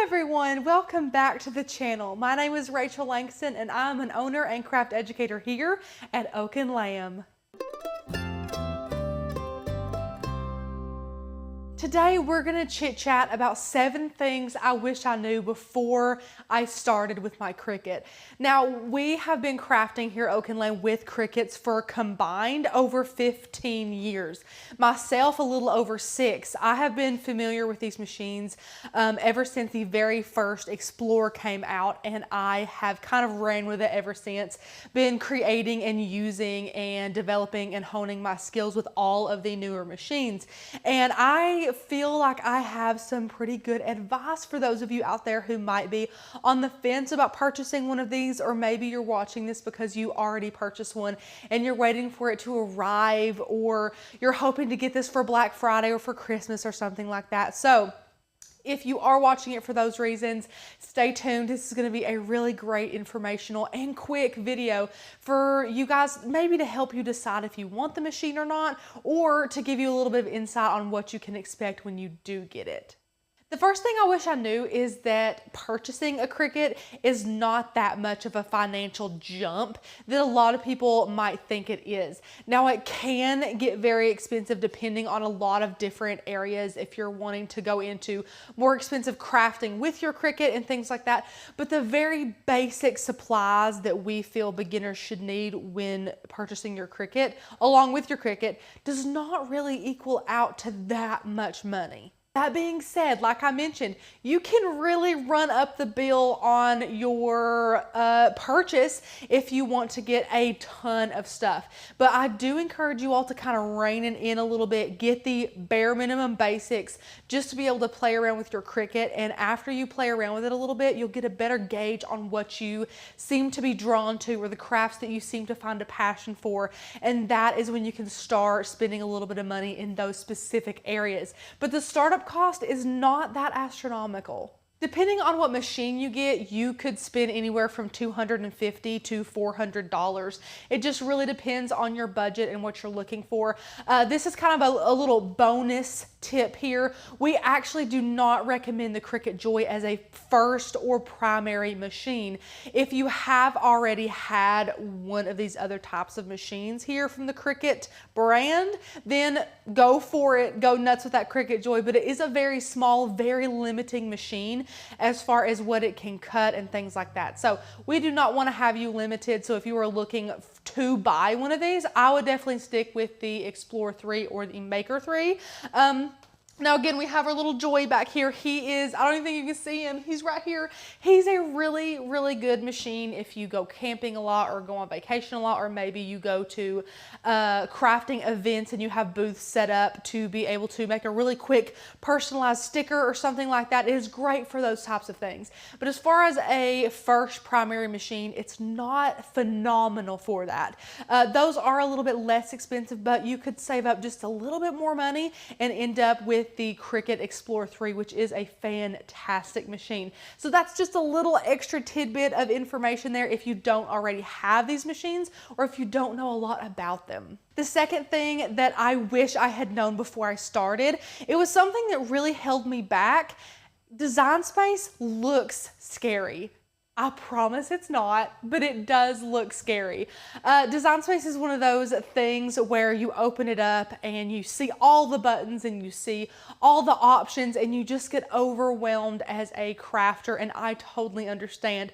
Hi everyone, welcome back to the channel. My name is Rachel Langston and I'm an owner and craft educator here at Oak and Lamb. Today we're gonna chit chat about 7 things I wish I knew before I started with my Cricut. Now we have been crafting here at Oak and Lamb with Cricuts for combined over 15 years. Myself a little over 6. I have been familiar with these machines ever since the very first Explorer came out, and I have kind of ran with it ever since. Been creating and using and developing and honing my skills with all of the newer machines. And I feel like I have some pretty good advice for those of you out there who might be on the fence about purchasing one of these, or maybe you're watching this because you already purchased one and you're waiting for it to arrive, or you're hoping to get this for Black Friday or for Christmas or something like that. So if you are watching it for those reasons, stay tuned. This is going to be a really great informational and quick video for you guys, maybe to help you decide if you want the machine or not, or to give you a little bit of insight on what you can expect when you do get it. The first thing I wish I knew is that purchasing a Cricut is not that much of a financial jump that a lot of people might think it is. Now, it can get very expensive depending on a lot of different areas if you're wanting to go into more expensive crafting with your Cricut and things like that. But the very basic supplies that we feel beginners should need when purchasing your Cricut, along with your Cricut, does not really equal out to that much money. That being said, like I mentioned, you can really run up the bill on your purchase if you want to get a ton of stuff. But I do encourage you all to kind of rein it in a little bit, get the bare minimum basics just to be able to play around with your Cricut. And after you play around with it a little bit, you'll get a better gauge on what you seem to be drawn to, or the crafts that you seem to find a passion for. And that is when you can start spending a little bit of money in those specific areas. But the startup cost is not that astronomical. Depending on what machine you get, you could spend anywhere from $250 to $400. It just really depends on your budget and what you're looking for. This is kind of a little bonus tip here. We actually do not recommend the Cricut Joy as a first or primary machine. If you have already had one of these other types of machines here from the Cricut brand, then go for it, go nuts with that Cricut Joy. But it is a very small, very limiting machine as far as what it can cut and things like that. So we do not want to have you limited. So if you are looking to buy one of these, I would definitely stick with the Explorer 3 or the Maker 3. Now again, we have our little Joy back here. He is, I don't even think you can see him. He's right here. He's a really, really good machine if you go camping a lot or go on vacation a lot, or maybe you go to crafting events and you have booths set up to be able to make a really quick personalized sticker or something like that. It is great for those types of things. But as far as a first primary machine, it's not phenomenal for that. Those are a little bit less expensive, but you could save up just a little bit more money and end up with the Cricut Explorer 3, which is a fantastic machine. So that's just a little extra tidbit of information there if you don't already have these machines, or if you don't know a lot about them. The second thing that I wish I had known before I started, it was something that really held me back. Design Space looks scary. I promise it's not, but it does look scary. Design Space is one of those things where you open it up and you see all the buttons and you see all the options and you just get overwhelmed as a crafter, and I totally understand.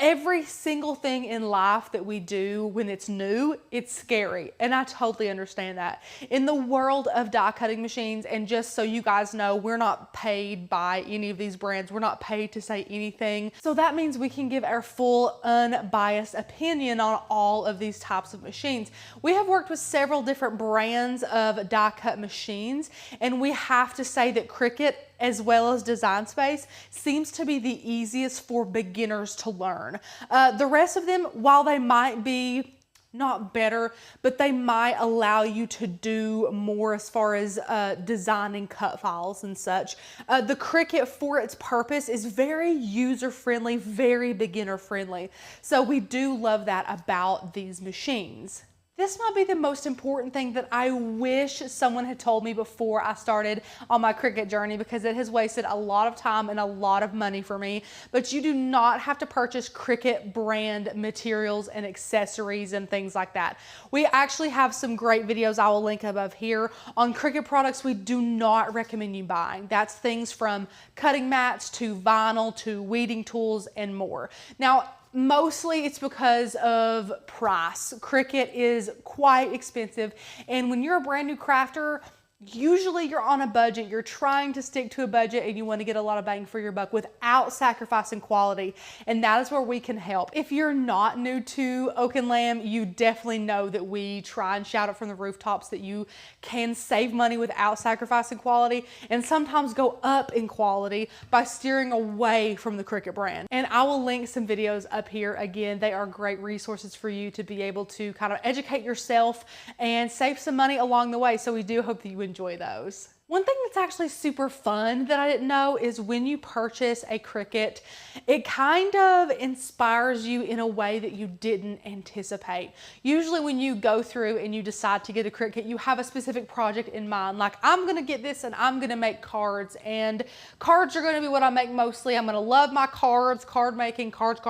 Every single thing in life that we do when it's new, it's scary, and I totally understand that. In the world of die cutting machines, and just so you guys know, we're not paid by any of these brands. We're not paid to say anything. So that means we can give our full unbiased opinion on all of these types of machines. We have worked with several different brands of die cut machines, and we have to say that Cricut, as well as Design Space, seems to be the easiest for beginners to learn. The rest of them, while they might be not better, but they might allow you to do more as far as designing cut files and such. The Cricut, for its purpose, is very user-friendly, very beginner-friendly. So we do love that about these machines. This might be the most important thing that I wish someone had told me before I started on my Cricut journey, because it has wasted a lot of time and a lot of money for me. But you do not have to purchase Cricut brand materials and accessories and things like that. We actually have some great videos I will link above here on Cricut products we do not recommend you buying. That's things from cutting mats to vinyl to weeding tools and more. Now, mostly it's because of price. Cricut is quite expensive, and when you're a brand new crafter, usually you're on a budget. You're trying to stick to a budget and you want to get a lot of bang for your buck without sacrificing quality, and that is where we can help. If you're not new to Oak and Lamb, you definitely know that we try and shout it from the rooftops that you can save money without sacrificing quality, and sometimes go up in quality by steering away from the Cricut brand. And I will link some videos up here. Again, they are great resources for you to be able to kind of educate yourself and save some money along the way. So we do hope that you enjoy those. One thing that's actually super fun that I didn't know is when you purchase a Cricut, it kind of inspires you in a way that you didn't anticipate. Usually when you go through and you decide to get a Cricut, you have a specific project in mind. Like, I'm gonna get this and I'm gonna make cards, and cards are gonna be what I make mostly. I'm gonna love my cards, card making, cards.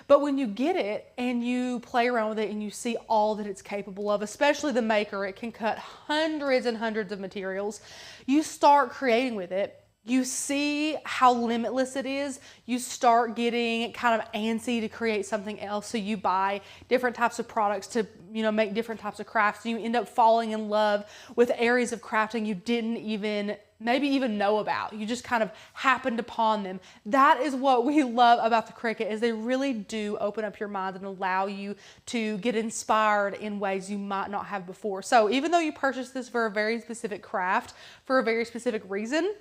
But when you get it and you play around with it and you see all that it's capable of, especially the maker, it can cut hundreds and hundreds of materials. You start creating with it. You see how limitless it is. You start getting kind of antsy to create something else. So you buy different types of products to, make different types of crafts. And you end up falling in love with areas of crafting you didn't maybe even know about. You just kind of happened upon them. That is what we love about the Cricut, is they really do open up your mind and allow you to get inspired in ways you might not have before. So even though you purchased this for a very specific craft, for a very specific reason,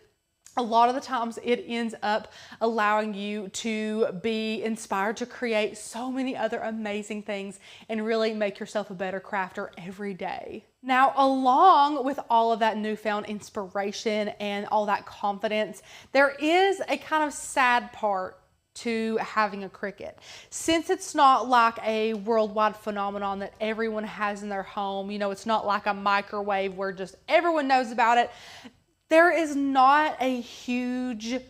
a lot of the times it ends up allowing you to be inspired to create so many other amazing things and really make yourself a better crafter every day. Now, along with all of that newfound inspiration and all that confidence, there is a kind of sad part to having a Cricut. Since it's not like a worldwide phenomenon that everyone has in their home, it's not like a microwave where just everyone knows about it. There is not a huge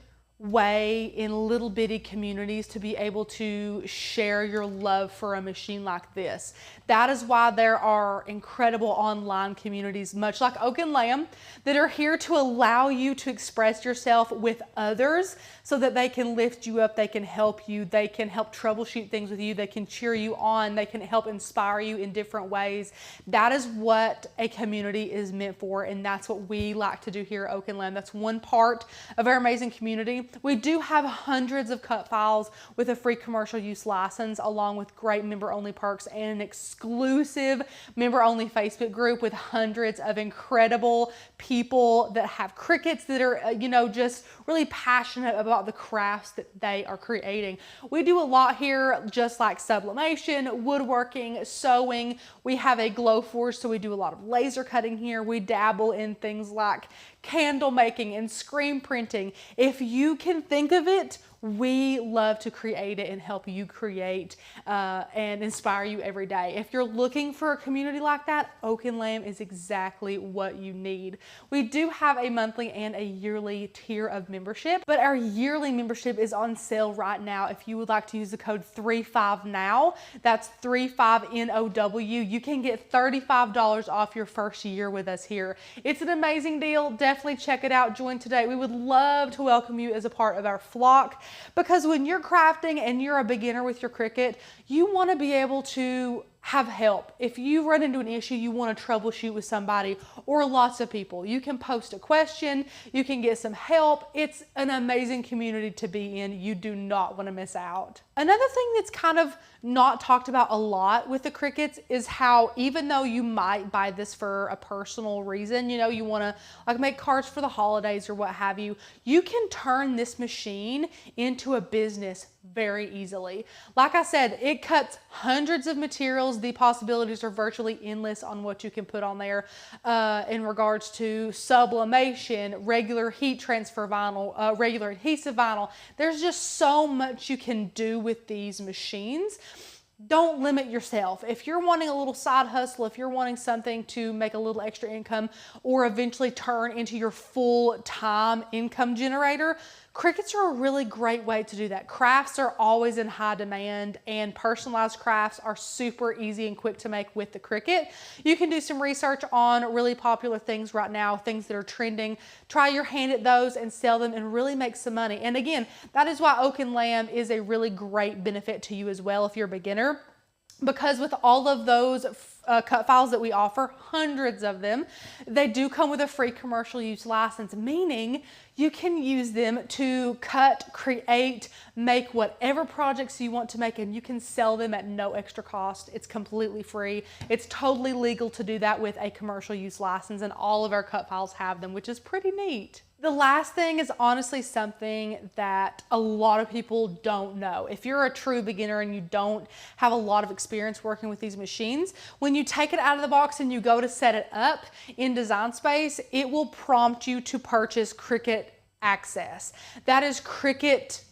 way in little bitty communities to be able to share your love for a machine like this. That is why there are incredible online communities, much like Oak and Lamb, that are here to allow you to express yourself with others so that they can lift you up, they can help you, they can help troubleshoot things with you, they can cheer you on, they can help inspire you in different ways. That is what a community is meant for, and that's what we like to do here at Oak and Lamb. That's one part of our amazing community. We do have hundreds of cut files with a free commercial use license, along with great member-only perks and an exclusive member-only Facebook group with hundreds of incredible people that have Cricuts that are, just really passionate about the crafts that they are creating. We do a lot here, just like sublimation, woodworking, sewing. We have a glow forge, so we do a lot of laser cutting here. We dabble in things like candle making and screen printing. If you can think of it, we love to create it and help you create and inspire you every day. If you're looking for a community like that, Oak and Lamb is exactly what you need. We do have a monthly and a yearly tier of membership, but our yearly membership is on sale right now. If you would like to use the code 35NOW, that's 35NOW, you can get $35 off your first year with us here. It's an amazing deal. Definitely check it out. Join today. We would love to welcome you as a part of our flock, because when you're crafting and you're a beginner with your Cricut, you want to be able to have help. If you run into an issue, you want to troubleshoot with somebody or lots of people. You can post a question, you can get some help. It's an amazing community to be in. You do not want to miss out. Another thing that's kind of not talked about a lot with the Cricuts is how, even though you might buy this for a personal reason, you want to like make cards for the holidays or what have you, you can turn this machine into a business very easily. Like I said, it cuts hundreds of materials. The possibilities are virtually endless on what you can put on there in regards to sublimation, regular heat transfer vinyl, regular adhesive vinyl. There's just so much you can do with these machines. don't limit yourself. If you're wanting a little side hustle, if you're wanting something to make a little extra income or eventually turn into your full-time income generator, Cricuts are a really great way to do that. Crafts are always in high demand, and personalized crafts are super easy and quick to make with the Cricut. You can do some research on really popular things right now, things that are trending. Try your hand at those and sell them and really make some money. And again, that is why Oak and Lamb is a really great benefit to you as well if you're a beginner. Because with all of those cut files that we offer, hundreds of them, they do come with a free commercial use license, meaning you can use them to cut, create, make whatever projects you want to make, and you can sell them at no extra cost. It's completely free. It's totally legal to do that with a commercial use license, and all of our cut files have them, which is pretty neat. The last thing is honestly something that a lot of people don't know. If you're a true beginner and you don't have a lot of experience working with these machines, when you take it out of the box and you go to set it up in Design Space, it will prompt you to purchase Cricut Access. That is Cricut's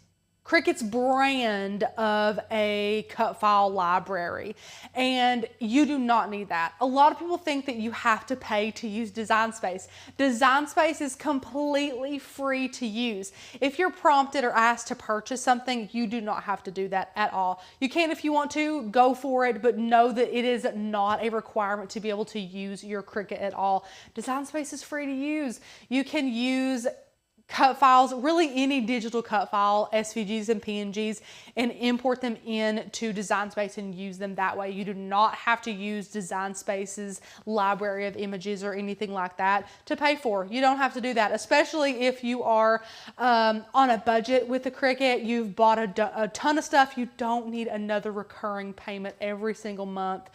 brand of a cut file library, and you do not need that. A lot of people think that you have to pay to use Design Space. Design Space is completely free to use. If you're prompted or asked to purchase something, you do not have to do that at all. You can if you want to, go for it, but know that it is not a requirement to be able to use your Cricut at all. Design Space is free to use. You can use cut files, really any digital cut file, SVGs and PNGs, and import them into Design Space and use them that way. You do not have to use Design Space's library of images or anything like that to pay for. You don't have to do that, especially if you are on a budget with the Cricut. You've bought a ton of stuff. You don't need another recurring payment every single month,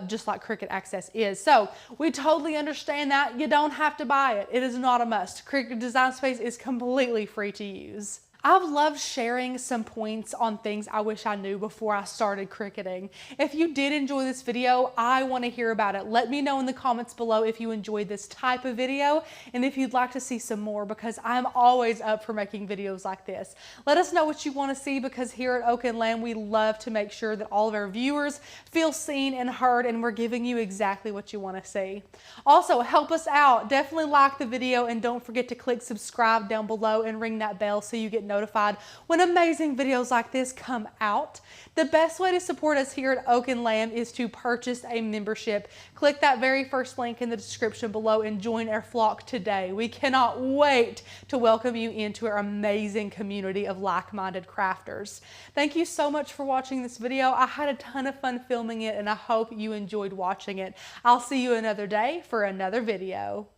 just like Cricut Access is. So we totally understand that. You don't have to buy it. It is not a must. Cricut Design Space is completely free to use. I've loved sharing some points on things I wish I knew before I started cricketing. If you did enjoy this video, I want to hear about it. Let me know in the comments below if you enjoyed this type of video and if you'd like to see some more, because I'm always up for making videos like this. Let us know what you want to see, because here at Oak and Lamb, we love to make sure that all of our viewers feel seen and heard, and we're giving you exactly what you want to see. Also, help us out. Definitely like the video, and don't forget to click subscribe down below and ring that bell so you get notified when amazing videos like this come out. The best way to support us here at Oak and Lamb is to purchase a membership. Click that very first link in the description below and join our flock today. We cannot wait to welcome you into our amazing community of like-minded crafters. Thank you so much for watching this video. I had a ton of fun filming it, and I hope you enjoyed watching it. I'll see you another day for another video.